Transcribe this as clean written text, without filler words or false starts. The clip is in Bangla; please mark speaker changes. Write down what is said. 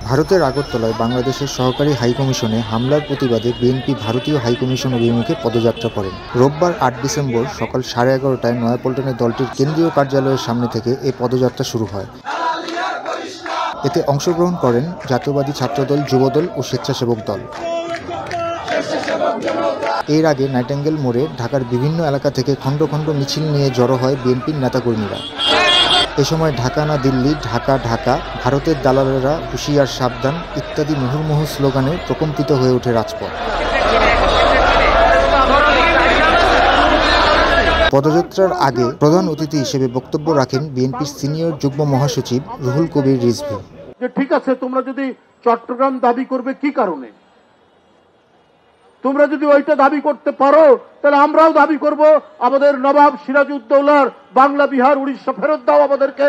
Speaker 1: ভারতের আগরতলায় বাংলাদেশের সহকারী হাইকমিশনে হামলার প্রতিবাদে বিএনপি ভারতীয় হাইকমিশন অভিমুখে পদযাত্রা করেন। রোববার ৮ ডিসেম্বর সকাল 11:30টায় নয়াপল্টনে দলটির কেন্দ্রীয় কার্যালয়ের সামনে থেকে এই পদযাত্রা শুরু হয়। এতে অংশগ্রহণ করেন জাতীয়বাদী ছাত্রদল, যুবদল ও স্বেচ্ছাসেবক দল। এর আগে নাইটিঙ্গেল মোড়ে ঢাকার বিভিন্ন এলাকা থেকে খণ্ড খণ্ড মিছিল নিয়ে জড়ো হয় বিএনপির নেতাকর্মীরা। এ সময় ঢাকা না দিল্লি, ঢাকা ঢাকা, ভারতের দালালেরা হুঁশিয়ার সাবধান ইত্যাদি মুহুর্মুহু স্লোগানে প্রকম্পিত হয়ে ওঠে রাজপথ। পদযাত্রার আগে প্রধান অতিথি হিসেবে বক্তব্য রাখেন বিএনপির সিনিয়র যুগ্ম মহাসচিব রুহুল কবির রিজভী।
Speaker 2: যে ঠিক আছে, তোমরা যদি চট্টগ্রাম দাবি করবে কি কারণে, তোমরা যদি ওইটা দাবি করতে পারো তাহলে আমরাও দাবি করব আমাদের নবাব সিরাজউদ্দৌলার বাংলা, বিহার, উড়িষ্যা ফেরত দাও আমাদেরকে।